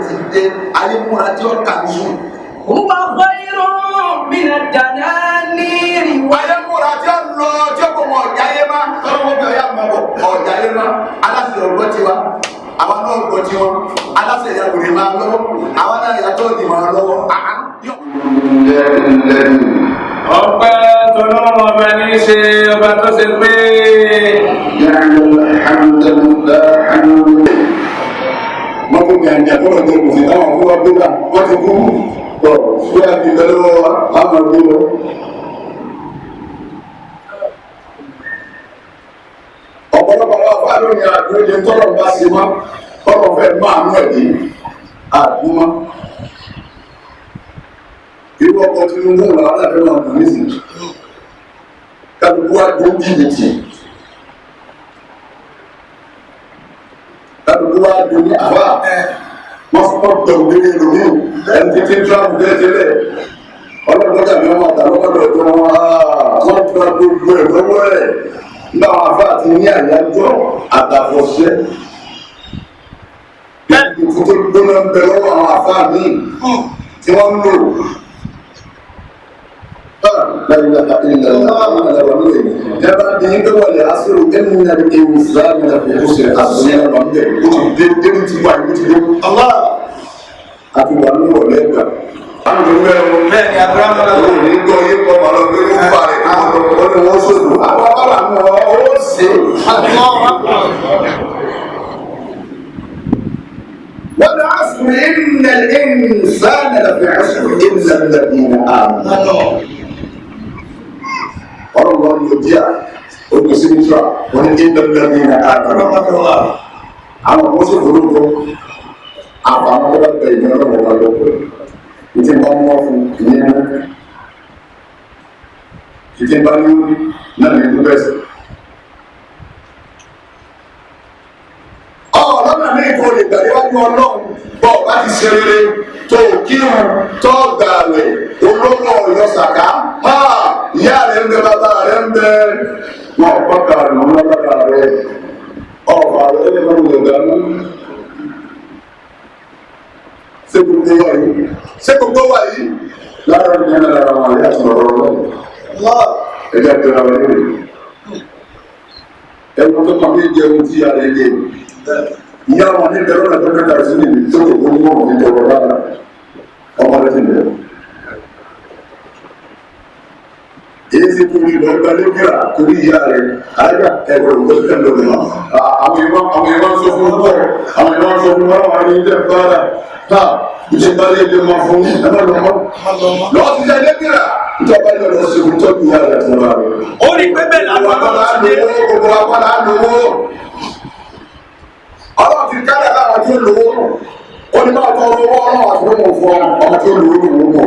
ti dé ayé múra tí ó kà ní sùn. Huwa khayrun min ad-dananiri. Ayé múra tí ó lọ tí ó kò mọ ọ̀jà yé má tọ́lọ́ wọ́n bí ọ̀yà mọ̀ bọ̀ ọ̀jà yé má aláṣẹ ọ̀gbọ́n tiwa àwọn náà gbọ́ tiwọn aláṣẹ ìyàgòrè máa lọ́wọ́ àwọn náà yàtọ̀ ìdì máa lọ́wọ́. Ọpẹ́ tọ́lọ́run ọba ní í ṣe ọba tó ṣe pé. Wọ́n kò ní àjà tó lọ jẹ́ kò sí táwọn fún wa gbé bá wọ́n ti kú tọ̀ fúyà ti bẹ lọ́wọ́ wa àwọn gbé lọ. Ọ̀pọ̀lọpọ̀ wa fà lónìí àdúrójẹ tọ́lọ̀ bá ṣe mọ́ tọ́lọ̀ fẹ́ máa mú ẹ̀dí àdúmọ́. Irú ọkọ̀ Tinubu làwọn àfẹ́ máa dùn nísìnyí. Kálukú wa dún jìbìtì. Kálukú wa dún ní àbá. Wọ́n fọ́ dọ̀gbére lómi ẹni títí tíráàmù tẹ́lẹ̀. Ọlọ́dọ́jà mi wọ́n máa tà lọ́kọ̀dọ̀ tó wọ́n tura gbogbo ẹ̀ lọ́wọ́ ẹ̀. Nígbà wọn àfáà ti ní àyájọ́ àtàfọ̀ṣẹ́. Ìfún tó gbóná ń bẹ lọ́wọ́ àwọn àfáà míì tí wọ́n ń lò. Jaba di ko wale asiru inna al-insana lafi khusr asya rabbi de ti wa ni ti Allah ati wa ni wo le ga an do we mo me ni abraham la o ni go ye ko ma lo be mo ba re ko ni wo so du awa baba mo o se Allah والعصر إن الإنسان لفي عسر إلا الذين آمنوا Ọlọ́run ló díà ogun sí ní tíra wọ́n ní ìdọ́gbẹ́ ní àgbàrá àwọn ọmọ sí olóògbé àpamọ́ tó bá bẹ̀rẹ̀ ìgbẹ́ ọlọ́run wà lọ́pọ̀ ìtí bá mọ́ fún ìyẹn ìtí bá ní orí náà ní ìlú bẹ́sẹ̀. Ọlọ́run ní ìkó lè gbà níwájú ọlọ́run bọ́ bá ti ṣe rere tó kírun tó gbààwẹ̀ olóńgbò ọ̀yọ́ sàká ìyá rẹ̀ ń bẹ bàbá rẹ̀ ń bẹ wọn ọ̀pọ̀ka rẹ̀ wọn lábàbà rẹ̀ ọ̀pọ̀ rẹ̀ lè máa wọ̀ dánú. Ṣé gbogbo wà yìí lára ní ẹ̀rọ ara wọn àyà àti ọ̀rọ̀ ọlọ́run ẹ̀jẹ̀ àti ọ̀rọ̀ ọlọ́run ẹ̀rọ tó kàn bí jẹun tí a lè lè ìyá wọn ní ìbẹ̀rù rẹ̀ tó kẹta sí níbi tó kò kó mọ́ òfin tọrọ rárá ọmọ rẹ̀ ti bẹ̀rẹ̀. Èyí ti torí lọ gba lébíà torí ìyá rẹ̀ àyà ẹ̀rọ ìgbésẹ̀ lórí wọn. Àwọn ìwọ́n sọ fún bọ́ àwọn ìwọ́n sọ fún wọn wà ní ilé ìbára tá ìjọba lè lè máa fún ẹ̀mọ́ lọ́mọ́. Lọ́wọ́ ti jẹ́ lébíà ìjọba lè lọ sí ìtọ́jú ìyá rẹ̀ tó rà rẹ̀. Ó rí pé bẹ́ẹ̀ làwọn ọmọ ti dé. Gbogbo apádà lówó. Ọlọ́run ti kálẹ̀ láwọn tí ó lówó ó ní máa tọrọ owó ọlọ́run àti owó fún ọmọ tí ó lówó lówó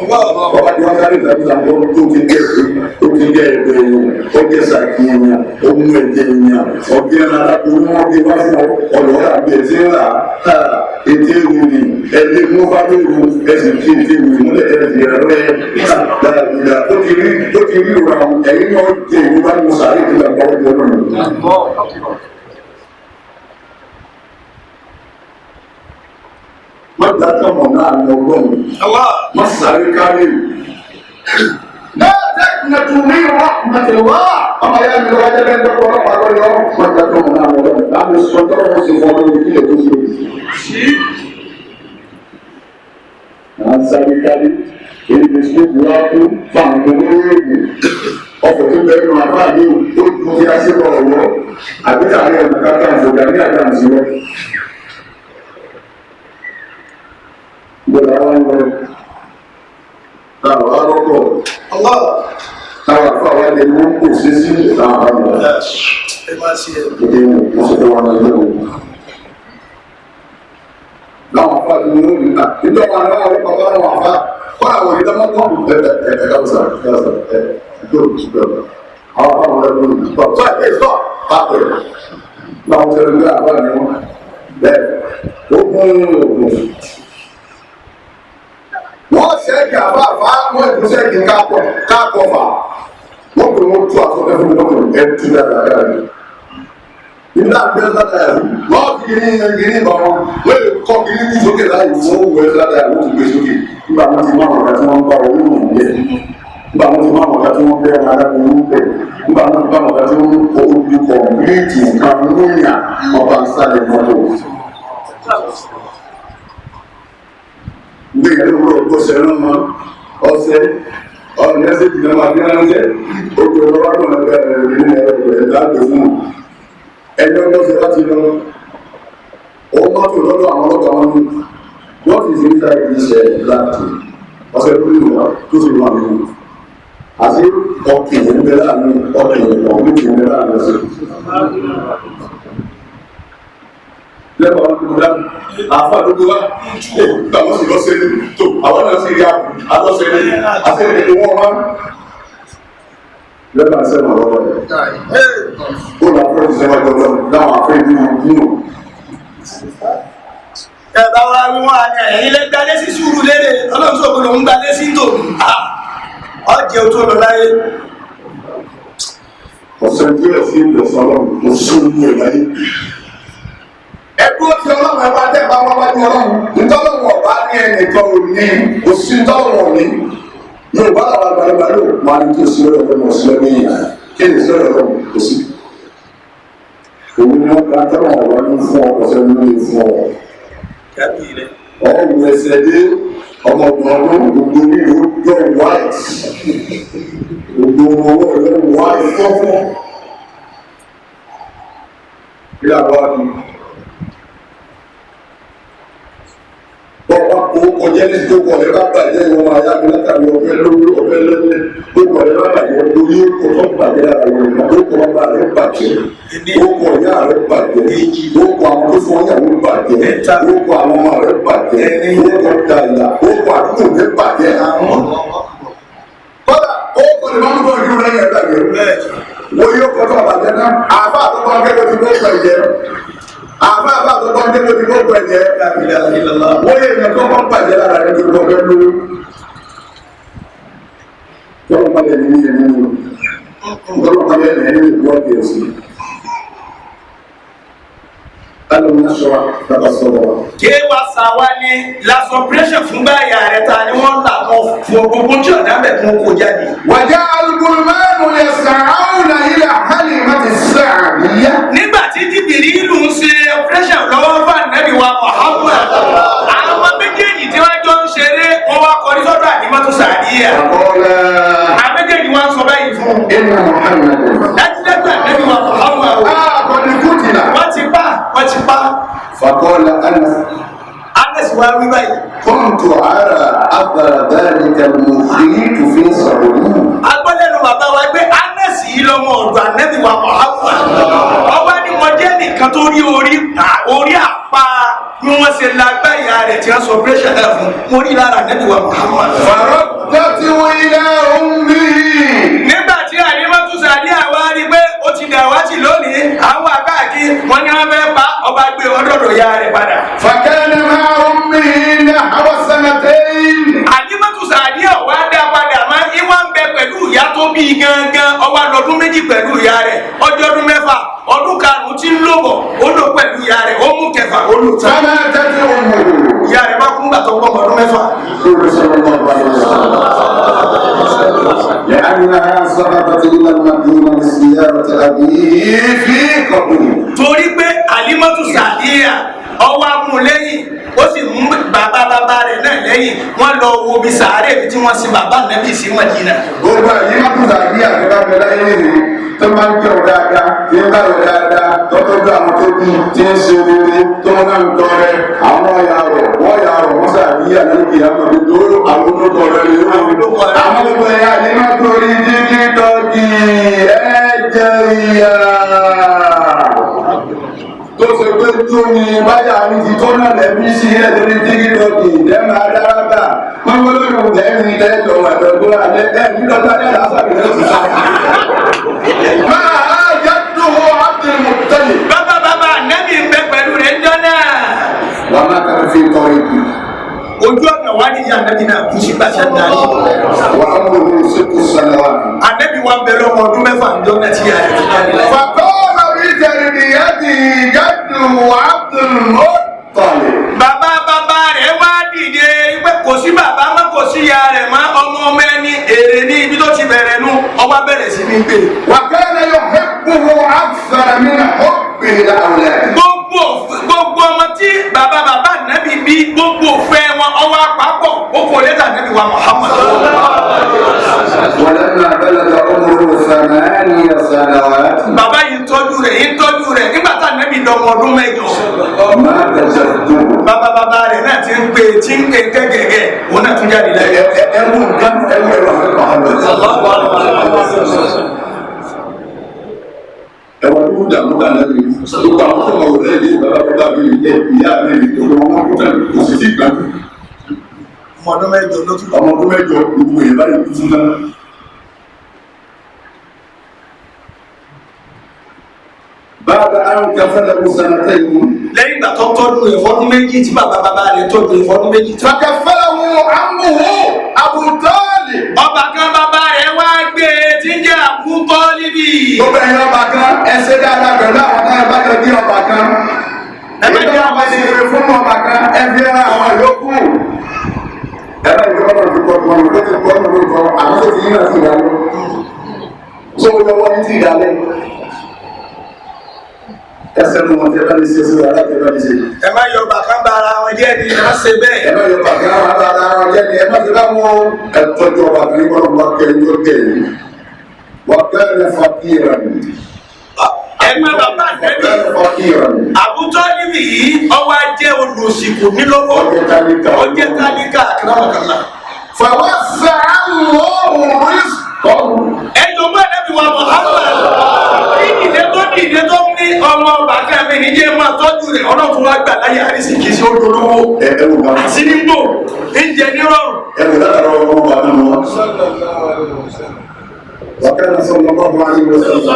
mọ́ ọba tí wọ́n sáré ìdájọ́ àwọn tó ti gé ẹgbẹ́ yẹn ó gé sàkí yẹn ó mú ẹ̀jẹ̀ yẹn ọ̀gẹ́ náà ó mú ọgbẹ́ wá fún ọlọ́run àbí ẹ̀sẹ̀ rà ètè ìwúni ẹ̀dẹ̀ mú bá lóru ẹ̀sìn tí ètè ìwúni múlẹ̀ ẹ̀sìn rẹ̀ dáadáa ó ti rí ìrora ẹ̀yìn náà jẹ́ ìwúbá ní sàárè ìdílé má dáká mọ̀ náà ní ọlọ́run má sáré kárí náà tẹ́kùnà tún ní rahmatillah ọmọ yẹn mi lọ́wọ́ jẹ́bẹ́ tó kọ́ lọ́pàá lọ́yọ́ má dáká mọ̀ náà ní ọlọ́run láti sọ tọ́rọ mọ́ sí fún ọdún ìpínlẹ̀ tó ṣe náà sáré kárí èyí ti sún ìwà fún fáwọn olóògùn ọkọ̀ tó bẹ̀rẹ̀ nù àbá mi ó dùn kí á sí ọ̀rọ̀ àbíkà rẹ̀ ọ̀nà kákà àfọ̀gà ní àdáǹsì lọ. Berlawan Allah kalau kau ada mampu sisi Allah jadi masuk orang itu nak apa dulu itu orang apa orang kita mampu tak usah itu sudah apa orang dulu stop apa nak jalan apa ni deh wọ́n ṣẹ́ẹ̀kì àbáfà wọ́n ẹ̀dùn ṣẹ́ẹ̀kì káàkọ́fà wọ́n pè wọ́n tú àtọ́kẹ́ fún ọkùnrin ẹ̀tù dáadáa rẹ̀ nígbà gbẹ́sà dáadáa wọ́n fi kiri bá wọn wọ́n lè kọ́ kiri ní sókè láì fún òwò ẹ̀ ládàá àwọn tó gbé sókè nígbà wọn ti máa wọ̀ká tí wọ́n ń bá owó nù bẹ́ẹ̀ nígbà wọn ti máa wọ̀ká tí wọ́n bẹ́ẹ̀ máa dákun owó bẹ́ẹ̀ nígbà wọn ti máa wọ̀ká tí wọ́n kọ́ ojú kọ̀ọ̀mùnítì nǹkan lóyà ọba ń sálẹ̀ mọ́tò. Gbé ìyẹn ló gbọ́ sẹ́nu mọ́ ọ̀sẹ̀ ọ̀nẹ́sẹ̀ ti náà bí ránṣẹ́ ojú ọlọ́wọ́ tó ń bẹ̀rẹ̀ nínú ẹ̀dá àgbẹ̀ fún un. Ẹni ọlọ́sẹ̀ láti lọ òun máa tó lọ́dọ̀ àwọn ọlọ́pàá wọn ní wọ́n ti fi ń ta ìṣẹ̀ láti ọ̀sẹ̀ tó lè wá tó sì wà nínú. Àti ọkì ń bẹ láàrin ọkì ọ̀gbìn ń bẹ láàrin ọ̀sẹ̀. Lẹ́bàá wọn kò dá àfa àdúgbò wa nígbà wọn sì lọ sí ẹni tó àwọn náà sì rí àlọ́sẹ̀ ẹni àti ẹni tó wọ́n wá. Lẹ́bàá sẹ́wọ̀n lọ́wọ́ rẹ̀. Ó lọ fún ìṣẹ́wọ̀n gbọ́dọ̀ láwọn afẹ́ ìlú nínú. Ẹ̀bá wa wí wọ́n àní ẹ̀yìn lè gbalé sí sùúrù lérè ọlọ́run sọ̀kò lòún gbalé sí tòun. Ọ̀jẹ̀ tó lọ láyé. Ọ̀sẹ̀ tí ó sì ń lọ sọ́lọ́ mo sún ní ẹ̀ láyé. Ẹ̀dúró tí ọlọ́run ẹ̀ bá tẹ̀ bá wá wájú ọlọ́run. Ntọ́lọ́wọ̀ bá ní ẹnìkan ò ní kò sí ntọ́lọ́wọ̀ ní. Yorùbá làwọn àgbàlagbà yóò máa ní kí o sí lọ́dọ̀ ọlọ́run ọ̀sẹ̀ lẹ́nu yìí. Kí ni sí lọ́dọ̀ ọlọ́run kò sí. Òun ni wọ́n gba tọ́lọ̀ ọ̀rọ̀ ní fún ọ ọ̀sẹ̀ nínú ní fún ọ. Ọ̀hún ẹsẹ̀ dé ọmọkùnrin gbogbo ní yóò white. Gbogbo owó yóò white fọ́fọ́. Bí a bá ní. Bọ́ọ̀bá kó kọjá ní ìjókòó ọ̀rẹ́ bá bàjẹ́ ìwọ̀n ayá mi látàrí ọ̀fẹ́ lórí ọ̀fẹ́ lẹ́lẹ́ gbogbo ọ̀rẹ́ bá bàjẹ́ lórí ọkọ̀ tó bàjẹ́ lára ìwọ̀n ìgbà tó kọ̀ ọba rẹ̀ bàjẹ́ ọkọ̀ ìyá rẹ̀ bàjẹ́ ọkọ̀ àwọn tó fún ọyàwó bàjẹ́ ọkọ̀ àwọn ọmọ rẹ̀ bàjẹ́ ọkọ̀ dàlà ọkọ̀ àdúgbò rẹ̀ bàjẹ́ kọ́dà ọkọ̀ lè má ń bọ̀ ìlú rẹ̀ yẹn bàjẹ́ wọ́n yóò kọ́ tó bàjẹ́ náà àbá àtọ́kọ́ akẹ́kọ̀ọ́ ti bọ́ pẹ̀jẹ́ àbá àtọ́kọ́ akẹ́kọ̀ọ́ ti bọ́ pẹ̀jẹ́ wọ́n yẹ ìyẹn tó kọ́ bàjẹ́ lára rẹ̀ tó kọ́ fẹ́ lórí tọ́lọ́ bá lẹ̀ nínú ìyẹn nínú tọ́lọ́ bá lẹ̀ nínú ìlú ọ̀gbìn ẹ̀sìn alùpùpù náà sọ wa bàbá sọ̀rọ̀ wa. Ké wa sá wa ní lásán pírẹ́sẹ̀ fún báyà rẹ̀ ta ni wọ́n là mọ́ fún gbogbo tí ọ̀dà bẹ̀ fún kó jáde. wàjà alùpùpù yẹ sàáwùn ilẹ̀ Halimati Sa'diyya. Nígbà tí Jibrilu ń ṣe pírẹ́sẹ̀ lọ́wọ́ fún ànábì wa Muhammad àwọn méjèèjì tí wọ́n jọ ń ṣeré wọ́n wá kọrí sọ́dọ̀ Halimatu Sa'diyya. àwọn méjèèjì wọ́n sọ báyìí fún dájúdájú ànábì wa Muhammad wọ́n ti pa. فقال Anas wa wí báyìí. كنت أرى أثر ذلك المخيط في صدري. agbọ́dẹ̀nu bàbá wa gbé Anas yìí lọ́mọ ọ̀dọ̀ ànábì wa Muhammad. ọba ni mo jẹ́ nìkan tó rí orí àpá bí wọ́n ṣe lágbáyà rẹ̀ tí wọ́n sọ pírẹ́ṣẹ̀ náà fún mo rí lára ànábì wa Muhammad. فردته إلى أمي. nígbà tí Halimatu Sa'diyya wá rí pé ó ti dàwátì lónìí àwọn àkáàkiri wọn ni wọn fẹ́ pa ọba gbé ọdọọdọ ya rẹ̀ padà. فكان مع أمه نحو سنتين. Halimatu Sa'diyya wá dá padà máa ń wá ń bẹ pẹ̀lú ìyá tó bí gangan ọwọ́ lọ́dún méjì pẹ̀lú ìyá rẹ̀ ọjọ́ ọdún mẹ́fà ọdún karùn-ún tí ń lò bọ̀ ó lò pẹ̀lú ìyá rẹ̀ ó mú kẹfà ó lò tán. فماتت أمه. ìyá rẹ̀ bá kún gbàtọ́ pọ̀ ọdún mẹ́fà. لأنها سقطت إلى المدينة لزيارة أبيه في قبره. torí pé Halimatu Sa'diyya ọwọ́ amúlẹ́yìn ó sì mú bàbá rẹ̀ náà lẹ́yìn wọ́n lọ wo bí sàárè bí tí wọ́n sin bàbá Nábì sí Mádínà. gbogbo Halimatu Sa'diyya àgbẹ̀dá bẹ̀rẹ̀ ayé nìyí tó máa ń kẹ́wọ̀ dáadáa tí ń báyọ̀ dáadáa tọ́tọ́jú àwọn tó bí tí ń ṣe rere tó ń náà ń tọrẹ àwọn ọ̀yà rẹ̀ wọ́n yà rọ̀ wọ́n Sa'diyya lókè àmọ́ tó àwọn olóko rẹ̀ lè rọ̀ àwọn gbogbo ẹ̀yà Halimatu rí dídí tọ́jú ẹ̀jẹ̀ ìyá tó ṣe pé tó ní báyà ní ti tó náà lẹ́bí sí ẹ̀ lórí tíkítọ́ọ̀kì lẹ́nu adárábà wọ́n wọ́n lórí òun lẹ́yìn tẹ́jọ́ àdọ́gbọ́n alẹ́ ẹ̀mí lọ́tà ní àlásàbí lẹ́sùn sáà. máa yẹ dùn Abdul Muttalib. bàbá Nábì ń bẹ pẹ̀lú rẹ̀ ń jọ náà. wọ́n máa kàn fi tọ́ ibi. ojú ọ̀nà wa ni ìyá Nábì náà kú sí gbàṣẹ dárí. wọ́n á mú un ṣètò sálẹ̀ Ànábì wa ń bẹ lọ́mọ ọdún mẹ́fà ń jọ náà tí a rẹ̀ ti dárí. فقام بتربيته جده عبد bá bẹ̀rẹ̀ sí ní gbé. وكان يحبه أكثر من حبه لأولاده. gbogbo ọmọ tí bàbá nàbì bí gbogbo òfẹ́ wọn ọwọ́ àpapọ̀ ó kò lẹ́tà nàbì wa Muhammad. ولما بلغ عمره 8 سنوات. bàbá yìí tọ́jú rẹ̀ nígbà tá nàbì dọmọ ọdún 8. مات جده. bàbá rẹ̀ náà ti ń pè gẹ́gẹ́gẹ́ òun náà tún jáde láyé. ẹ̀wù nǹkan ẹ̀wù ẹ̀rọ ẹwà tó ń dààmú dà lẹ́nu gbogbo àwọn tó máa wò lẹ́yìn bàbá bàbá mi ìyá mi ìdòwò wọn kò tẹ̀ kò sì sí ìgbà. ọmọ ọdún 8 ló tún. ọmọ ọdún 8 gbogbo yẹn báyìí kú fún náà. bàbá àwọn kẹfẹ́ lẹ́kùn sanatẹ́ yìí. lẹ́yìn ìgbà tó tọ́jú rẹ̀ fọ́dún 2 tí bàbá rẹ̀ tọ́jú rẹ̀ fọ́dún 2. fàkẹ́fẹ́ wo àmúhó àbùtọ́ọ̀lì. ọba kan bàbá rẹ̀ wá gbé tí ń jẹ́ Abu Tọ́líbì. gbogbo ẹ̀yin ọba kan ẹsẹ̀ dáadáa pẹ̀lú àwọn táyà bá jọ bí ọba kan. ìjọba ọba ti rè fún ọba kan ẹbí ẹ̀rọ àwọn yòókù. ẹ̀rọ ìjọba náà ti pọ̀ pọ̀ ló ti pọ̀ lóòótọ́ àwọn tó ti yín náà ti dà lọ. tó o lọ́wọ́ ní ti ìdálẹ́. ẹsẹ̀ nu wọn tẹ bá lè ṣe sí wàhálà tẹ bá lè ṣe. ẹ má yọ bàkán bá ara wọn jẹ́ ni ẹ má ṣe bẹ́ẹ̀. ẹ má yọ bàkán bá ara wọn jẹ́ ni ẹ má ṣe bá wọn. ẹ tọ́jú ọba kan ní kọ́nà wọn kẹ́ ẹ tó kẹ́ ẹ. wọ́n kẹ́ ẹ fàkìrà ni. ẹgbẹ́ bàbá àtẹ́bí Abu Tọ́líbì yìí ọwọ́ ajẹ́ olùsìnkú nílọ́wọ́ ọjẹ́ tálíkà kìlámàkàlà. fàwọn sàánù òrùs kọ́. ẹjọba ẹbí wa Muhammad ìdílé tó ní ọmọ bàkà mi níjẹ́ máa tọ́jú rẹ̀ ọlọ́run wa gbà láyé àrísí kìí ṣe olólówó àti nígbò oúnjẹ nírọ̀rùn. ẹ̀rù dára ọmọ bàbá wọn. وكان صلى الله عليه وسلم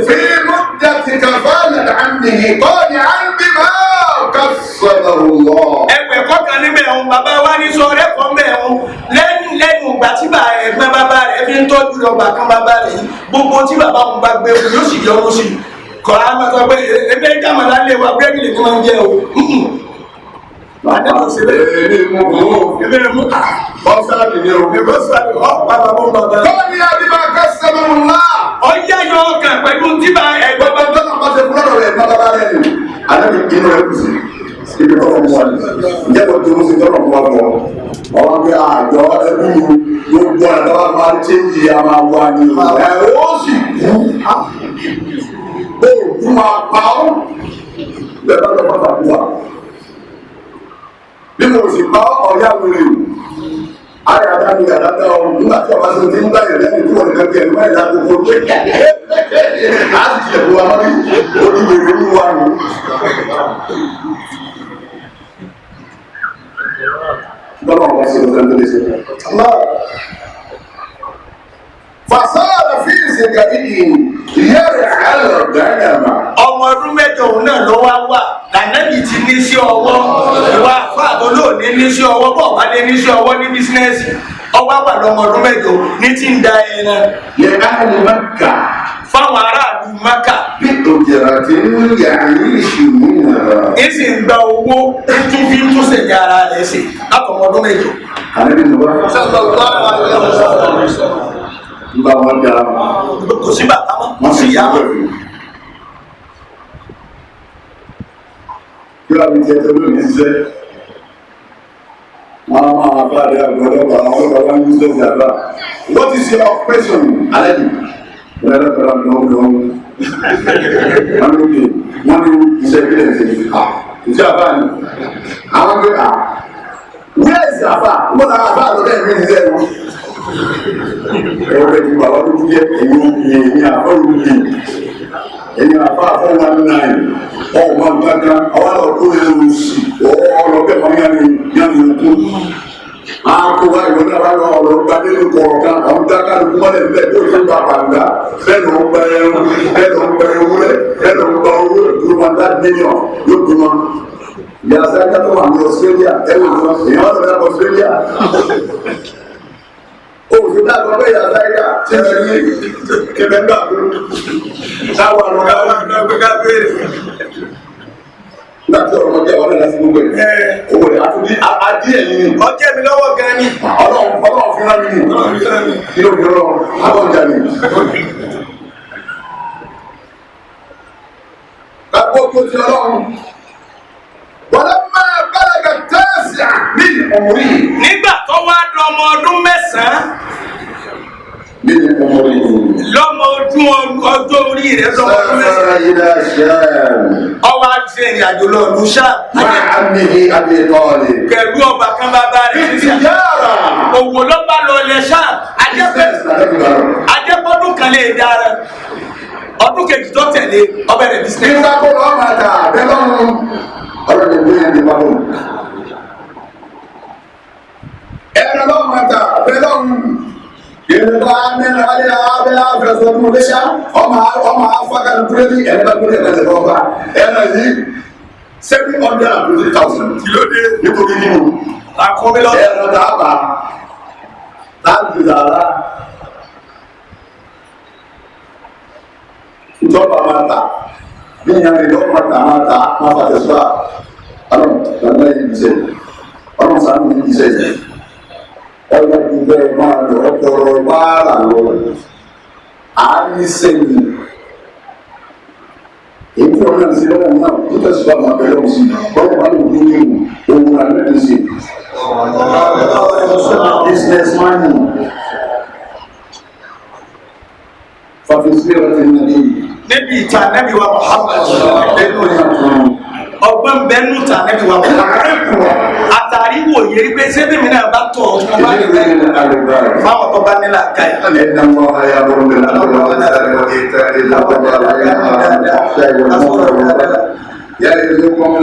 في مدة كفالة عمه طالعا بما كسبه الله. ẹgbẹ́ kọ́kàn níbẹ̀ ọ̀hún bàbá wa ní sọ rẹ́kọ̀ọ́ mbẹ̀ ọ̀hún lẹ́yìn ìgbà tí ẹgbẹ́ bàbá rẹ̀ fi ń tọ́jú lọ́gbà kan bàbá rẹ̀ yìí gbogbo tí bàbá wọn bá gbé yóò sì yọrù sí i kọ́ á máa sọ pé ebe jàmàlà lè wa búrẹ́dì lè ní máa ń jẹ o. Adébọ̀ sílẹ̀. Èmi mú bọ́sálì ni o. Bọ́sálì ọ̀ bàbá bọ́ bàbá. Kọ́ni Adébá kẹsàn-án mú ńlá. Ọjà yọ ọkàn pẹ̀lú tí bá ẹgbẹ́ bá Bọ́lá bá ṣe fúlọ́dọ̀ rẹ̀ bàbá rẹ̀ ni. Adébí inú rẹ̀ kù sí. Ibi tọ́lọ̀ mú wa ni. Ǹjẹ́ kò tó mú sí tọ́lọ̀ mú wa bọ̀? Ọwọ́ pé àjọ ẹbí mi gbogbo ọ̀nà tọ́lá máa ń chéjì a máa wá ní o. Ẹ ó sì kú. Bẹ́ẹ̀ kú máa pa ọ́. Bẹ́ẹ̀ bá lọ bàbá kú wa. Bí mo sì bá ọ̀yá wèrè ayé àdáni àdáta ọ̀hún nígbà tí ọba sọ̀rọ̀ tí ń báyìí lẹ́yìn tí wọ́n nìkan kí ẹ̀rọ máa ń yàgò fún pé á sì tilẹ̀ fún wa mọ́bí orí wèrè ní wa nù. Bọ́lá ọba ṣe ló fẹ́ lé ṣe. Fasara fíìsì gàdídì yẹ́rẹ̀ àlọ́ dáyàmà. Ọmọ ọdún 8 òun náà ló wá wà lànàbì ti ní sí ọwọ́ ìwà fáàtó lóòní ní sí ọwọ́ bọ̀ wá dé ní sí ọwọ́ ní bísínẹ́sì ọwọ́ wà lọ́mọ ọdún 8 ní ti ń da ẹran. Lè áhùn Mákà. Fáwọn aráàlú Mákà. Bí òjòrò àti yàrá ìṣòwò náà. Ìsì ń gba owó tún fi ń túnṣe ní ara rẹ̀ sí látọmọ ọdún 8. Àlẹ́ bí mo bá. Nígbà wọn jà. Kò sí bàbá mọ́, wọ́n sì yá mọ́. Kí wàá fi tiẹ̀ tó lónìí ṣiṣẹ́? Wọ́n á máa bá àdé àgbọ̀dọ̀gba àwọn ọlọ́pàá wọn ní ṣẹ́ẹ̀sì àgbà. What is your occupation? Alẹ́ yìí. Wọ́n yẹ lọ́kọ̀ọ́ láti lọ́wọ́ lọ́wọ́. Wọ́n ní iṣẹ́ ìbílẹ̀ ṣe. Iṣẹ́ àbá ni. Àwọn gbé where is àbá? Wọ́n náà àbá lọ́dọ̀ ẹ̀mí ìṣẹ́ wọn. Ẹ̀rọ ìlú bàbá ló jẹ́ ẹ̀yìn àfọ́rù yìí. Ẹ̀yìn àfọ́ àfọ́wọ́n náà ọmọ nǹkan àwọn ọ̀dọ́ ẹ̀rù sí ọlọ́bẹ̀ máa yáni okú. Àkóbá ìwọ̀n náà wà lọ ọ̀rọ̀ gbadé ní kọ̀ọ̀kan àwọn dákàlù kúmọ́lẹ̀ ń bẹ̀ tó tó gba pàǹdà bẹ́ẹ̀ ló ń gba ẹrù bẹ́ẹ̀ ló ń gba ewúrẹ́ bẹ́ẹ̀ ló ń gba owó ìdúrómọ́dá mílíọ̀n yóò bímọ. Ìyàsá kátó wà ní Australia ẹ̀rù lọ èèyàn wà lọ́dọ̀ Australia. Òfin náà lọ bẹ́ẹ̀ yàtá ẹ̀yà tẹ̀lé ní kẹfẹ́ gbà tó. Táwọn àrùn káwọn àgbẹ̀ ká béèrè. Nígbà tí ọ̀rọ̀ ọjà wọn náà láti gbogbo ẹ̀ owó rẹ̀ àtúndí adíẹ̀ yìí ni. ọjọ́ mi lọ́wọ́ gan ni. ọlọ́run fúnra mi ni kí ló fi ọlọ́run abọ́jà ni. kápó tó ti ọlọ́run wọlé máa bálaga tẹ́sí àmì òmùrí. nígbà tó wá dán ọmọ ọdún mẹ́sàn-án. nínú òmùrí. lọ́mọ ọjọ́ orí rẹ̀ lọ́mọ ọdún mẹ́sàn-án. ọwọ́ àti ìrìn àjò lọ ọdún ṣáà. máa ń bí abiyẹ̀tọ́ọ̀lì. pẹ̀lú ọba kan bàbá rẹ̀ ìtìjára. òwò ló bá lọ ilẹ̀ ṣáà. ajẹ́pọ́dún kan lè dára ọdún kejì tó tẹ̀lé ọbẹ̀ rẹ̀ bísí. nígbà tó lọ́ọ́ máa ta bẹ́ẹ̀ lọ́rùn ọ̀rọ̀ lè gbé ẹni wájú. ẹ̀rọ lọ́ọ́ máa ta bẹ́ẹ̀ lọ́rùn. Yorùbá mẹ́rin alẹ́ abẹ́ afẹ́sọ̀tún léṣà ọmọ afọ́kàlù kúrẹ́lì ẹ̀rọ gbọ́dọ̀ ẹ̀rọ lọ́ba ẹ̀rọ yìí 750,000 kìlódé nítorí nínú àkọ́bílọ́ ẹ̀rọ dábà láti dàrá ìjọba máa ta bí ìyàrá ìjọba máa ta máa fà tẹ̀síwá ọlọ́run lọ́nà yìí ṣe ọlọ́run sàánù yìí ṣe ọlọ́run ìgbẹ́ máa lọ ọ̀tọ̀rọ̀ báárà lọ àárín sẹ́yìn èyí tí wọ́n náà ṣe lọ́wọ́ náà tó tẹ̀síwá máa bẹ̀rẹ̀ òsì ọlọ́run máa lò ní ìlú ohun àlẹ́ ṣe business money fàfisílẹ̀ ọ̀tẹ̀ nàní. níbi ìta nẹ́bí wa Muhammad ẹnu ìyàtọ̀ ọgbọ́n bẹ́ẹ̀nù ta nẹ́bí wa Muhammad àtàrí wòye pé sẹ́bí mi náà bá tọ̀ ọ̀tún bá lè rẹ̀ fáwọn tó bá nílà ká yìí. ẹ̀dá mọ́ ayé àwọn ọmọ ìlànà يرزقكم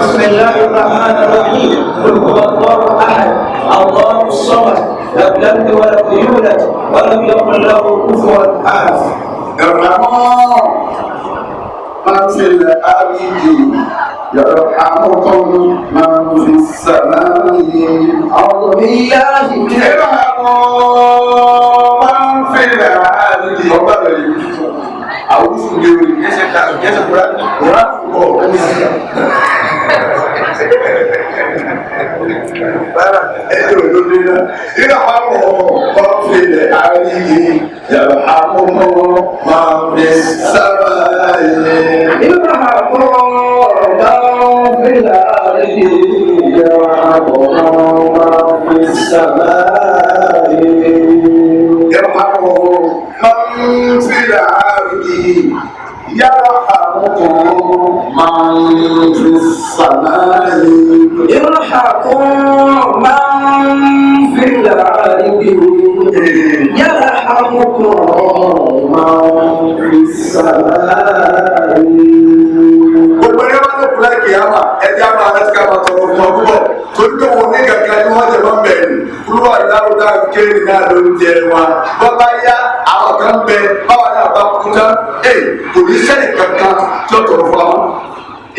بسم الله الرحمن الرحيم قل هو الله احد الله الصمد لم يلد ولم يولد ولم يكن له كفوا احد الرحمن من في الأرض يرحمكم من في السماء أعوذ بالله من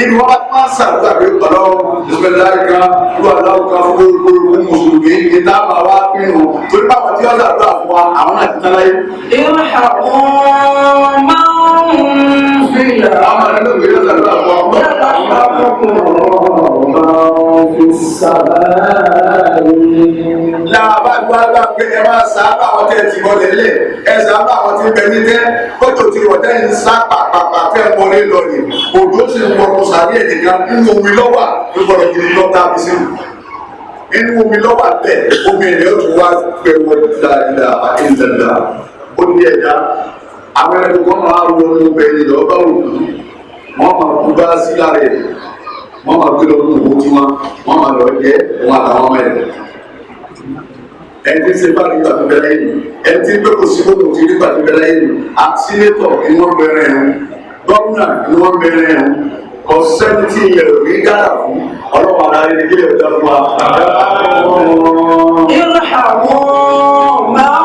Ini wọ́n bá sàrò tàbí ọlọ́run ìsúpẹ̀láì kan ló aláwọ̀ kan fún gbogbo mùsùlùmí ní táàbà wá pinnu torí báwọn tí wọ́n sàrò àfún wa àwọn àti táláyé. irhamu man fil àwọn àti lóògbé yóò sàrò àfún wa. Láàbá gbọ́dọ̀ pé ẹ máa sábà àwọn tẹ̀ tí wọ́n lélẹ̀ ẹ sábà àwọn tí ń bẹ ní tẹ́ kótó tí wọ́n tẹ́ ń sá pàpàpà tẹ́ ń wọlé lọ ni òjò sì ń wọ́n kó sàrí ẹ̀ nìkan nínú omi lọ́wà ló gbọ́dọ̀ kiri lọ́ta bí sí inú omi lọ́wà bẹ́ẹ̀ omi ẹ̀ yóò tún wá pé wọ́n dáadáa àìsàdá ó ní ẹ̀dá àwọn ẹ̀dá kan máa wọ inú bẹ́ẹ̀ lọ bá òkú wọ́n máa kú bá sí lára ẹ̀ wọ́n máa gbé lọ nínú owó tí wọ́n máa lọ jẹ́ wọn àtàwọn ọmọ ẹ̀ ẹni tí bá nígbà tó bẹ̀rẹ̀ yìí ẹni tí pé kò sí gbogbo tí nígbà tó bẹ̀rẹ̀ yìí àtìlétọ̀ ni wọ́n bẹ̀rẹ̀ ẹ̀ gómìnà ni wọ́n bẹ̀rẹ̀ ẹ̀ ọ̀sẹ́ni tí ilẹ̀ rí gára fún ọlọ́pàá náà ní ilé ìjọba fún wa. irhamu man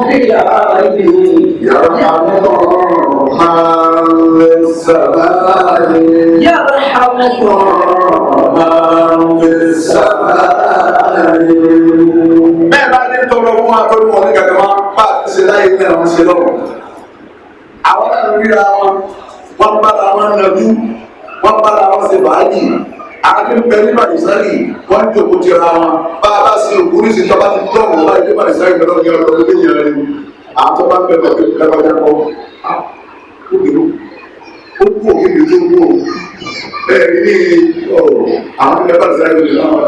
fil ardi yarhamukum man fis samai yarhamukum man fis samai. Bẹ́ẹ̀ bá ní tọrọ fún wa tó ní wọn ní gàgàmá bá a ti ṣe láyé ní àwọn ṣe lọ́wọ́. yanjú wọ́n bára wọn ṣe báyìí akínpẹ̀ ní màdìsárì wọ́n ń jòkó tira wọn bá a bá ṣe òkú ní ìsìnkú bá ti tọ́ wọn báyìí ní màdìsárì lọ́dọ̀ ní ọ̀dọ̀ lórí ìyẹn rẹ̀ àwọn tó bá ń bẹ̀rẹ̀ pẹ̀lú lẹ́gbàjá kọ́ ó kú òkè mi tó kú bẹ́ẹ̀ ní àwọn ilẹ̀ màdìsárì lè lọ́wọ́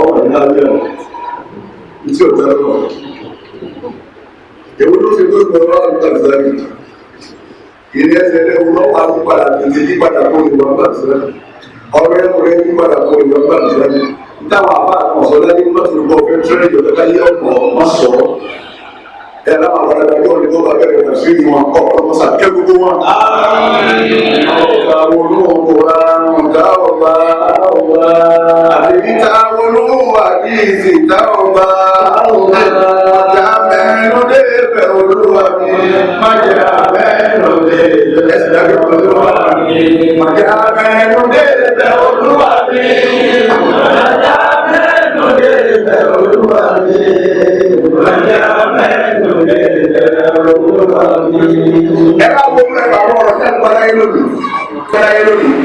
ọmọ ìlà ilé ọ̀ tí ò tẹ́lẹ̀ lọ èwo ló fi tó gbọ́ màdìsárì ìní ẹsẹ̀ lé wọn wá ní padà tètè yí padà kó ìwà gbàdúrà ọ̀rẹ́ ọ̀rẹ́ yí padà kó ìwà gbàdúrà táwọn àbá àkànṣọ lẹ́yìn mọ́tò ló bọ̀ fẹ́ tẹ́lẹ̀ jọ kẹta yẹ ọ̀pọ̀ ọmọ sọ ẹ láwọn àwọn ọ̀rẹ́ ọjọ́ ìlú bá bẹ̀rẹ̀ rẹ̀ sí ìwọ̀n kọ́ ọmọ sàkẹ́ gbogbo wọn. àwọn olóhùn kò rà ọ̀gá ọba àdìgítà olóhùn àdìsí tá ọba ọjà mẹ́rin dé bẹ̀ olúwa mi májà mẹ́rin dé ẹsẹ̀ dàbí olúwa mi májà mẹ́rin dé bẹ̀ olúwa mi májà mẹ́rin dé bẹ̀ olúwa mi májà mẹ́rin dé bẹ̀ olúwa mi. ẹ bá wo ẹ bá wọ ọ̀rọ̀ sẹ́nu gbọ́dá yé lónìí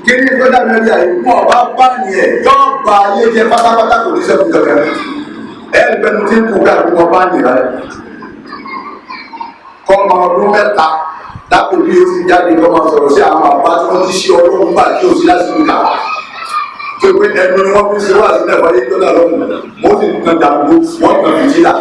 kí ni gbọ́dá mẹ́rin àyè fún ọba bá nìyẹn yọ ba ayé jẹ pátápátá kò ní sẹ́kù kankan ẹni bẹnu tí ń kú káàkiri wọn bá nìyẹn kọ́ ọmọ ọdún mẹ́ta dápò bí o ti jáde kọ́ máa sọ̀rọ̀ sí àwọn àbá tí wọ́n ti ṣe ọlọ́run bá kí o sí láti fi kà wá tó pé ẹnu ni wọ́n fi ṣe wá sílẹ̀ wáyé tó dà lọ́mù wọ́n ti kan dàgbò wọ́n kan fìjìlá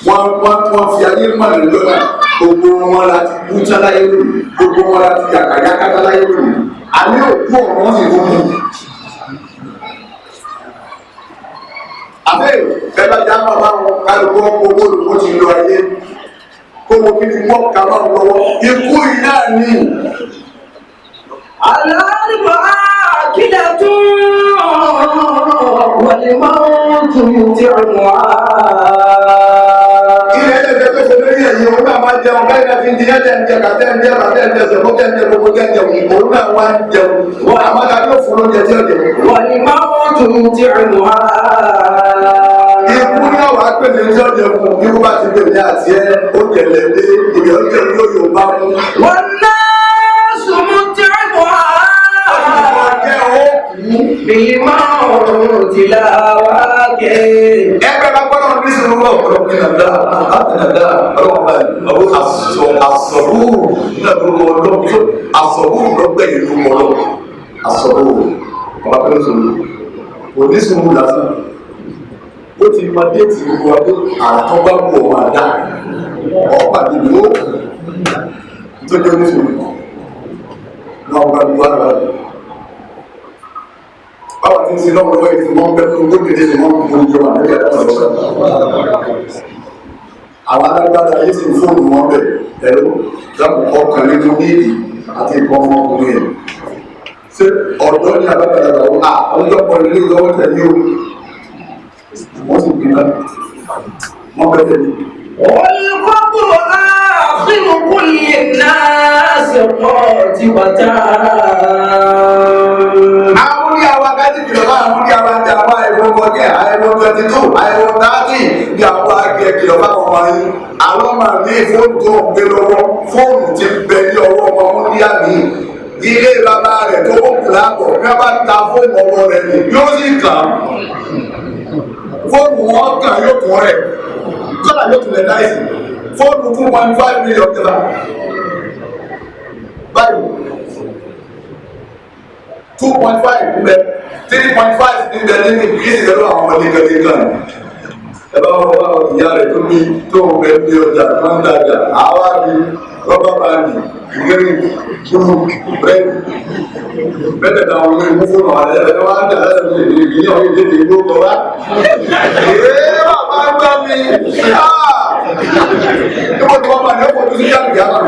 wọ́n fi ayé mọ̀nà lọ́nà gbogbo wọn láti kú táláyé lónìí gbogbo wọn láti yàkàyàkà táláyé lónìí àní òkú ọ̀rọ̀ sì gbogbo. àbẹ́ ẹ bá já máa bá wọn kálukú ọkọ̀ owó olùkọ́ ti lọ ayé kó wo kí ni wọ́n kà máa lọ́wọ́ ikú yìí náà ní. aláàbò àkìlẹ̀ tún wọlé máa ń tún ti rùn wá. ilé ẹ̀jẹ̀ tó ṣe lórí ẹ̀yìn òun náà máa jẹun báyìí náà fi ń di ẹ̀jẹ̀ ń jẹ kàtẹ́ ń jẹ bàtẹ́ ń jẹ sẹ̀fọ́ tẹ́ ń jẹ gbogbo tẹ́ ń jẹ òun náà wá ń jẹun wọn àmọ́ ta yóò fún lóúnjẹ tí ó jẹ. wọlé máa ń tún ti rùn wá. ikú náà wàá pèsè tí ó jẹ fún ikú bá ti bèèrè àti ẹ ó jẹlẹ dé ìyẹn ó jẹ yóò yóò bá mú. wọn náà sùnmù tí rùn wá. bí máa ń tilà wá ké. ẹgbẹ́ bá gbọ́dọ̀ ní sùúrù wọ̀ ọ̀pọ̀lọpọ̀ ní nàdá àtẹnàdá ọlọ́pàá ọ̀hún àsọ̀rù nínú ọlọ́pàá àsọ̀rù lọ́gbẹ̀yìn ló mọ̀ lọ àsọ̀rù ọba pẹ̀lú sùúrù kò ní sùúrù lásán ó ti máa dé ti gbogbo adé àtọ́ bá wù ọ́ máa dá ọ̀pá nínú ó tó jẹ́ ní sùúrù náà wọ́n bá gbogbo ara rẹ̀. báwa ti ń sin lọ́wọ́ lọ́wọ́ ìdí mọ́ bẹ́ẹ̀ tó gbóbi ní ìmọ̀ gbogbo ìjọba nígbà tó ń sọ. àwọn alágbádá yìí sì ń fóònù wọn bẹ̀ ẹ̀rọ lákòókò kan nínú níìdì àti ìbọn ọmọkùnrin ẹ̀. ṣé ọ̀dọ́ ní alágbádá wọn ọjọ́ pọ̀ nílé ìlọ́wọ́ tẹ̀lé o wọ́n sì gbé náà wọ́n bẹ̀ tẹ̀lé. والقبر آخر كل الناس قاتبة. àwọn ní àwọn agájí kìlọ̀ bá àwọn ní àwọn àti àwọn àìwọ̀n kọjá àìwọ̀n 22 àìwọ̀n 30 ní àwọn àgbẹ̀ kìlọ̀ bá wọn wáyé àwọn máa ní fóònù tó ń gbé lọ́wọ́ fóònù ti bẹ ní ọwọ́ ọmọ múlíà ní ilé bàbá rẹ̀ tó kókù láàbọ̀ bí wọ́n bá ta fóònù ọwọ́ rẹ̀ ní yóò sì kàn fóònù wọn kàn yóò kún rẹ̀ kọ́lá yóò tún lẹ̀ dáìsì fóònù 2.5 million kìlá báyìí 2.5 níbẹ̀ 3.5 níbẹ̀ nínú ìgbésí pẹ̀lú àwọn ọmọdé kankan ẹ bá wọn bá ìyá rẹ̀ tó bí tó ń bẹ ní ọjà tó ń dàgbà àwa bí rọ́bà báńkì ìgbéri gbúrú bẹ́ẹ̀ni bẹ́ẹ̀ náà wọn mú fóònù àwọn ẹ̀rọ wọn á dà lẹ́nu ìgbìyànjú ọ̀hún ìdíje ìlú kọ wá. ee bàbá gbà mí níbo ni wọ́n máa ní ọkọ̀ tó ti jáde yàrá.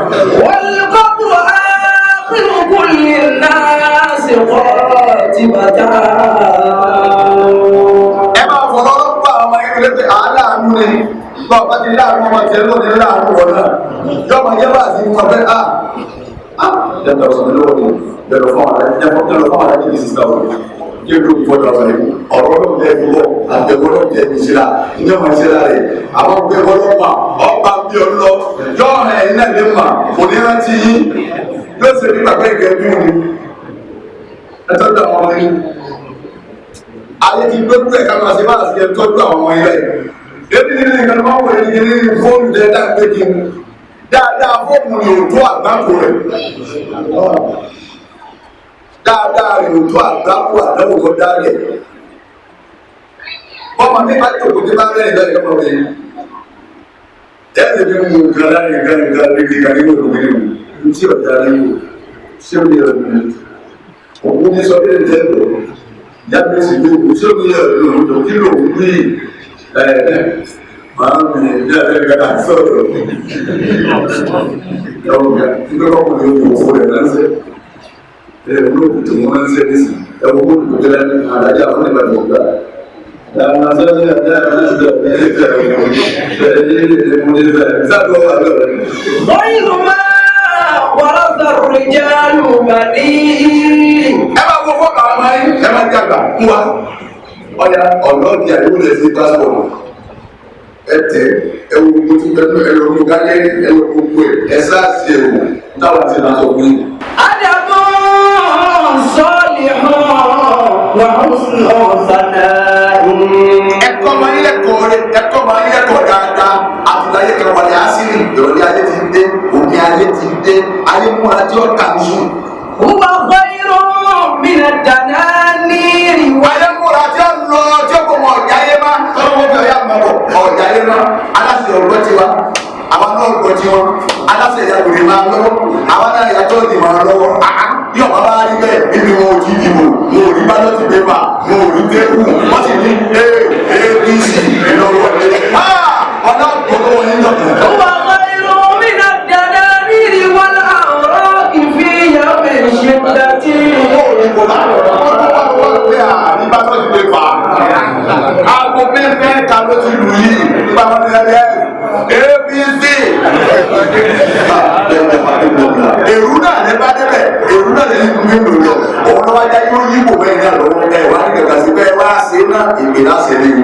والقبر آخر كل الناس قاتبة. ẹ máa fọ̀rọ̀ lọ́pọ̀ àwọn ọmọ ẹgbẹ́ lẹ́pẹ́ àálàánú ni bá ọba ti láàánú ọmọ tiẹ̀ lónìí láàánú wọn náà yọ ọmọ yẹ bá àti wọn fẹ́ jẹ́ta ọ̀sán lọ́wọ́ ni bẹ̀rẹ̀ fún àwọn aláìní ní sísá wọn kí ló kí fọ́dọ̀ ọ̀sán yìí ọ̀rọ̀ náà tẹ̀ ẹ́ bọ̀ àtẹ̀wọ́ náà tẹ̀ ẹ́ ìṣẹ́lá ìjọ máa ṣe láre àwọn ọgbẹ́ ọlọ́ mà ọba bí ọ lọ yọ ẹ̀yin náà lè mà kò ní rántí yín yóò ṣe ní bàbá ìgbẹ́ bí wọn ẹ tọ́jú àwọn ọmọ yín ayé ti gbé gbé ká máa ṣe máa ṣe ẹ tọ́jú àwọn ọmọ yín rẹ̀ ebi nínú ìgbà máa wọlé ní fóònù jẹ dáadé kí n dáadáa fóònù ni òtó àgbákò rẹ̀ dáadáa rẹ̀ òtó àgbákò àdáwò tó dáadé ọmọ mi bá tó kòtò bá rẹ̀ lẹ́yìn ọmọ mi ẹ̀sẹ̀ bí mo kàn láyé nǹkan nínú ìlú mi tí ọ̀dà rẹ̀ yóò ṣé ó yẹ òun ní sọ pé ẹ̀ yàtọ̀ sí pé kò ṣé ó yẹ òun kí ló ń wí máa ń rìn ní ẹ̀ẹ́dẹ́gbẹ̀ta sọ̀rọ̀ ẹ̀wọ̀n ká nígbà wọn kò ní ojú òfò rẹ̀ lánṣẹ́ ẹ̀wọ̀n ló kù tó wọn lánṣẹ́ nísìn ẹ̀wọ̀n kó kò tẹ́lẹ̀ àdájá àwọn ìbàdàn ọ̀gá àwọn asọ́sọ́ àdájá àwọn ẹtẹ ẹwọ gbogbo pẹ̀lú ẹlò olùkálẹ ẹlò gbogbo ẹ ẹsẹ àti ẹwọ táwọn ti náà sọ fún yìí. Adamu sọ́ọ̀lì hàn wà ọ̀sánà. ẹ̀kọ́ máa ń lẹ́kọ̀ọ́ rẹ ẹ̀kọ́ máa ń lẹ́kọ̀ọ́ dáadáa àtúnláyé kan wọlé àṣírí ìrọ̀lẹ́ ayé ti dé òní ayé ti dé ayé múra tí ó kà ní. Wúwa gbẹ́rù mi nà dáná ní ìwà. ayé múra tí ó lọ tí ó kò mọ ọ̀jà yé má ọlọ́wọ́ bí ọ̀yà mọ̀ ọ̀jà yé má aláṣẹ ọ̀gbọ́n ti wa àwọn náà gbọ́ ti wọn aláṣẹ ìyàgbèrè máa lọ́wọ́ àwọn náà yàtọ̀ ní máa lọ́wọ́ bí ọ̀bá bá rí bẹ́ẹ̀ nínú wọn ò jí dìbò wọn ò rí bálọ́tì pépà wọn ò rí tẹ́kù wọ́n sì ní APC ìlọ́wọ́ ọ̀nà gbogbo wọn ní lọ́kùn. Wúwa gbẹ́rù mi nà dáná ní ìwà àwòrán ìfìyàwó ìṣèkúdàtì. Aago mẹ́fẹ́ ta ló ti lù yìí nígbà wọn ní ẹgbẹ́ APC. Èrú náà ní bá débẹ̀, èrú náà ní ìlú mi lò lọ. Òun ló wájá yóò yí ìbò bẹ́ẹ̀ ní àlọ́ wọn ẹ̀ wá ní kẹ̀kẹ́ sí bẹ́ẹ̀ wá sí náà ìpè láṣẹ ní ìlú.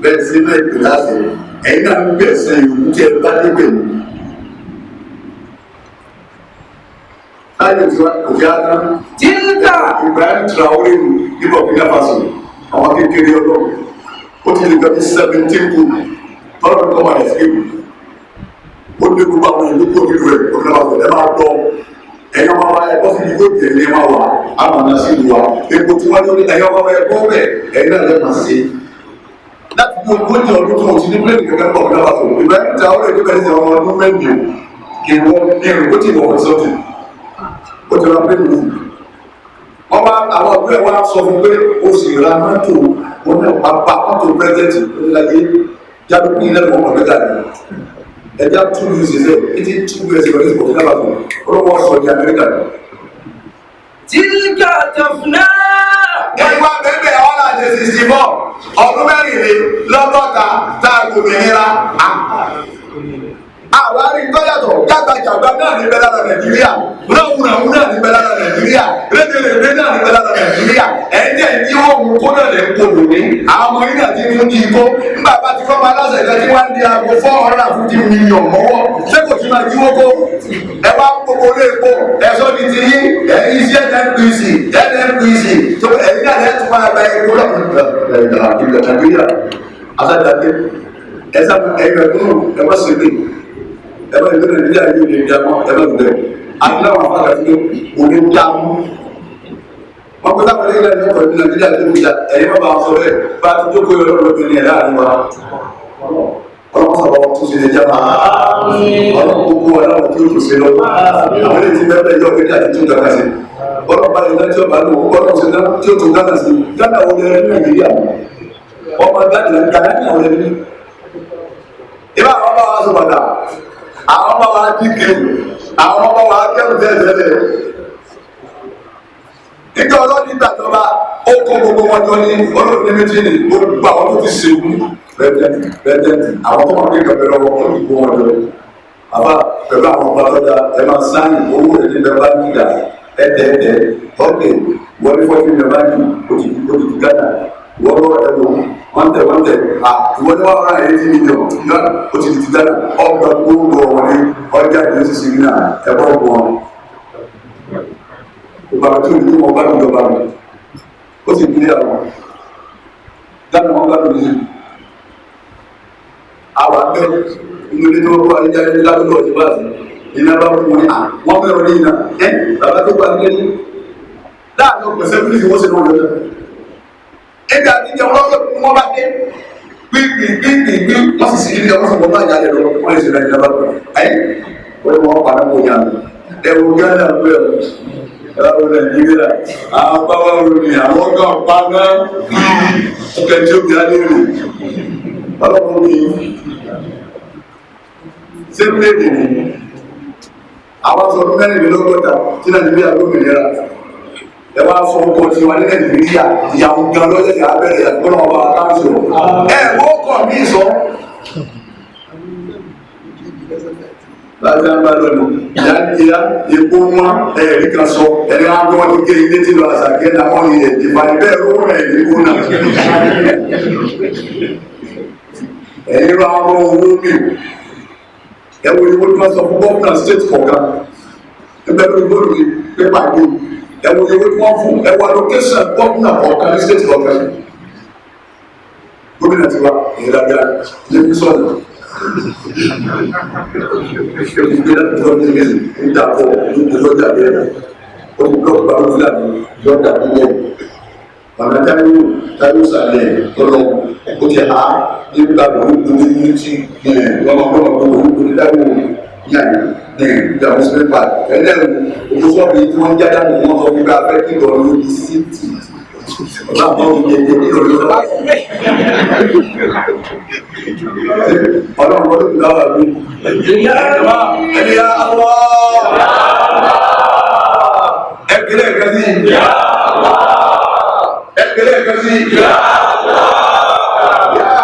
Bẹ́ẹ̀ sí náà ìpè láṣẹ. Ẹ̀yin náà ń gbẹ̀sẹ̀ ìlú tí ẹ bá débẹ̀ ní. Láyé tí wọ́n kò fi àtà. Tíńtà. Ibrahim Traoré ní Burkina Faso àwọn kékeré ọlọ́run ó ti lè gbà bí 17 kù tọ́lọ́ ní kọ́mà ẹ̀sìkèpù ó lé gbogbo àwọn ìlú kò nílùú ẹ̀ Burkina Faso ẹ máa lọ ẹ̀yọ́ máa wá ẹ̀kọ́ sí ìlú òkè ní ẹ̀ máa wà á máa ná sí ìlú wa epo tí wọ́n ní ẹ̀yọ́ máa wá ẹ̀kọ́ bẹ̀ ẹ̀yìn náà lẹ́ máa ṣe láti bí ogójì ọdún tó ti ní pléènì kẹ̀kẹ́ Burkina Faso Ibrahim Traoré tó kẹ́lẹ́ sí ọmọ ọdún mẹ́rin kì í wọ́n ní ẹ̀rù ó ti wọ̀ sọ́tì ó ti ra pléènì wọ́n bá àwọn ọ̀gbẹ́ wa sọ fún pé o sì ra mọ́tò wọn náà pápá mọ́tò pẹ́ẹ́tẹ́tì oníláyé jáde kí ilé ìwọ̀n ọ̀gbẹ́ta ni ẹja 2 years ṣe títí 2 years ìwọ̀n ìṣòwò nígbà tó olówó sọ di Amẹ́ríkà ni. Tíńtà tọ̀fúnà. ìwà bẹ́ẹ̀ ọ̀là àti 64 ọdún mẹ́rìnlélọ́gọ́ta tá a gbòmìnira àwọn arìnrìnàjò jágbàjàgbà náà ní bẹ́ẹ̀ lára Nàìjíríà wúnáwúnáwú náà ní bẹ́ẹ̀ lára Nàìjíríà rédèrèdè náà ní bẹ́ẹ̀ lára Nàìjíríà ẹ̀jẹ̀ tí wọ́n mú kó náà lè kó lòní àwọn ọmọ yìí náà ti tún kí ikó nígbà bá ti fọ́n aláṣẹ ìjọ tí wọ́n ń di aago 450 million mọ́wọ́ ṣé kò tí máa jíwó kó ẹ wá gbogbo lé epo ẹ̀sọ́ ti ti yí ẹ̀yìn sí NNPC tó ẹ̀yìn náà lẹ́tù máa gba epo lọ́kùnrin ẹbá ìlú Nàìjíríà yóò lè dá mọ́ ẹbá ìlú bẹ́ẹ̀ àti láwọn afárá tí ó lè dá mọ́ wọn kó sábà lẹ́yìn lẹ́yìn ọkọ̀ ìlú Nàìjíríà tó ń jà ẹ̀yìn bá wọn sọ bẹ́ẹ̀ bá a ti jókòó yọ lọ́rọ̀ lóbi ní ẹ̀dá àríwá ọlọ́pàá sábà wọn tún ṣe lè já máa ọlọ́pàá gbogbo wọn láwọn tí ó tún ṣe lọ́wọ́ àwọn ilé tí bẹ́ẹ̀ yọ ọ̀gbẹ́dẹ́ àti tún gàkà sí ọlọ́pàá yẹn tí ó bá lò ọlọ́pàá tí ó tún gàkà sí Ghana wọn lè rí Nàìjíríà ọmọ Ghana wọn lè rí ìbá àwọn bá wa sọ padà àwọn ọmọ wa kíkè àwọn ọmọ wa kẹrù tẹ́tẹ́lẹ̀ nígbà ọlọ́dún ìgbàjọba ó kó gbogbo wọn jọ ní olóògbé méjì ní gbogbo àwọn tó ti ṣèlú rẹ́dẹ́ntì àwọn tó máa ń gbé lọ́wọ́ wọn ní gbogbo wọn jọ àbá pẹ̀lú àwọn ọba lọ́dà ẹ máa sáyìn owó rẹ̀ níbẹ̀ bá nígbà ẹ̀ẹ́dẹ̀ẹ̀dẹ̀ ok wọ́n ní 14 million báyìí ó ti gánà wọ́n lọ́wọ́ ẹ̀rọ wọ́n tẹ̀ ìwọ́n ní 180 million ó ti gánà ọgbà gbogbo wọn ní ọjà ìlú sísè náà ẹ̀bọ̀ wọn ìgbàgbọ́ tí ó ní wọn bá dùn lọ́ba mi ó sì kílẹ̀ àwọn gánà wọn bá dùn ní àwọn abẹ́ inú ilé tó wọ́n ayé jáde ládùúgbò ọ̀sẹ̀ báàsì iná bá fún wọn ní wọ́n bẹ̀rẹ̀ ní iná bàbá tó bá ń gẹ́ni láàrin ọ̀pẹ̀sẹ̀ bí wọ́n ṣe náà lọ́jọ́ ẹgbẹ́ àtijọ́ wọn bá dé gbígbígbígbí wọ́n sì sí ilé ọmọ sọ̀rọ̀ bá jáde lọ wọ́n lè ṣe náà ìjọba ayé wọ́n ni wọ́n padà wọ́n yàn ẹ̀wù gánà bẹ́ẹ̀ ẹ̀rọ nàìjíríà àwọn pàwọ́ òní àwọn kan pa náà ọkẹ́ tí ó bí á lérò ọlọ́run ní sẹ́pẹ́lẹ́dì ní àwọn sọ̀rọ̀ mẹ́rìnlélọ́gọ́ta tí nàìjíríà lómìnira ẹ wá fọ ọkọ̀ tí wà ní nàìjíríà ìyàwó gan lọ́jọ́ ìyá abẹ́rẹ́ ìyàgbọ́n ọba akáǹsì ẹ̀ wọ́n kọ̀ mí sọ láti àgbà lọ́nà ìyá epo wọn ẹ̀rí kan sọ ẹ̀rí àgbọn ti gé ilé tí lọ àṣàkẹ́ náà wọ́n yẹ ìfàní bẹ́ẹ̀ ló rẹ̀ ìlú náà ẹ̀yìn rọ àwọn owó mi ẹ̀wọ̀n ìwé tí wọ́n sọ fún gọ́ọ̀nà state kọ̀ọ̀kan ẹgbẹ́ lórí bóòlù pépà gbé ẹ̀wọ̀n ìwé tí wọ́n fún ẹ̀wọ̀n allocation gọ́ọ̀nà kọ̀ọ̀kan ní state kọ̀ọ̀kan gómìnà ti wá ìrìnàjò lẹ́bí sọ̀rọ̀ ìgbéra tó ní ilé ìdàpọ̀ ìlọ́jà bẹ́ẹ̀ ó ti blọ́ọ̀kì bá wọn fúlàní lọ́jà bẹ́ẹ̀ ọ̀nà táyọ̀ sàlẹ̀ tọ́lọ́ ó ti há nígbà tó ń gbé ní ti lọ́mọkọ́mọ tó ń gbé dáwọ́ yàn ní ìjàmbá sílẹ̀ pa ẹlẹ́rù òkúsọ́ọ̀bù tí wọ́n jáde mọ́ wọn sọ fún bá fẹ́ kí lọ́ọ́ lórí síìtì ọ̀la àwọn ìyẹ̀yẹ̀ ní ọ̀rọ̀ ọlọ́run wọ́n ló dáwà ní ẹni ya Allah ẹgbẹ̀rẹ̀ ẹ̀kẹ́ sí ẹgbẹ̀rẹ̀ ẹ̀kẹ́ sí ya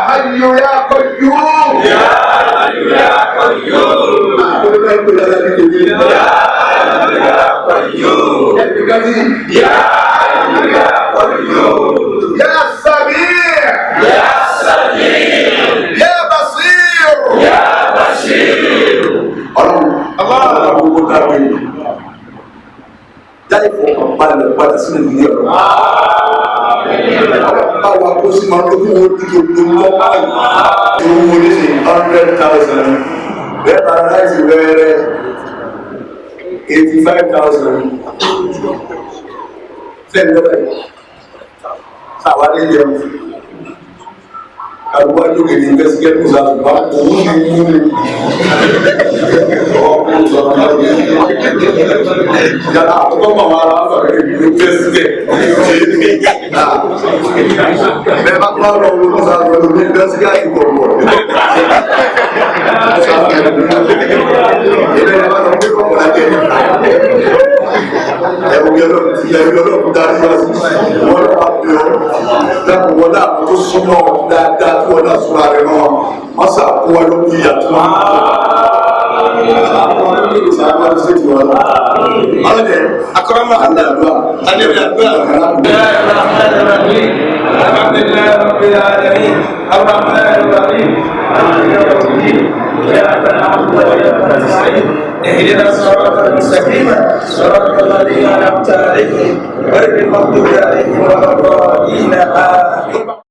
Hayyu ya Qayyum ya Hayyu ya Qayyum ẹgbẹ̀rẹ̀ ẹ̀kẹ́ sí ya Hayyu ya Qayyum ya Sami' ya Sami' ya Basir ya Basir Allah gbogbo dáwé jáde fún ọ̀pálẹ̀ padà sínú ìdílé ọ̀rọ̀ báwa kó sí máa lókún owó dídò lóńgbọ́ báyìí owó ní sí 100,000 bẹ́ẹ̀ bá ráìsì wẹ́rẹ́ 85,000 fẹ́ẹ̀ lọ́wọ́ sàwádé jẹun àgbà lókè ní investigate news àgbà òun ní mú mi ọkùnrin sọ̀rọ̀ náà yàrá àkọ́kọ́ mọ̀ wá láwọn sọ̀rọ̀ ní investigate bẹ́ẹ̀ bá kọ́ ọ̀rọ̀ òun sọ̀rọ̀ pẹ̀lú ní investigate ìgbọ̀gbọ̀ ilé ẹ̀rọ sọ̀rọ̀ pé kọ́kọ́ láti ẹ̀rù yọlọ́ọ̀kú dárí wá sí wọ́n lọ́wọ́ pé ọ́ dákun wọ́n náà tó súnmọ́ dáadáa tí wọ́n náà súnmọ́ rẹ̀ náà wọ́n sàkó wọn ló kí ìyàtọ̀ wọn. ọ̀lẹ́dẹ̀ akọ́rọ́mọ́ àdàlúwà adébíyàgbà. alhamdulillahi rabbil alamin arrahmanir rahim إياك نعبد وإياك نستعين اهدنا الصراط المستقيم صراط الذين أنعمت عليهم غير المغضوب عليهم ولا الضالين آمين.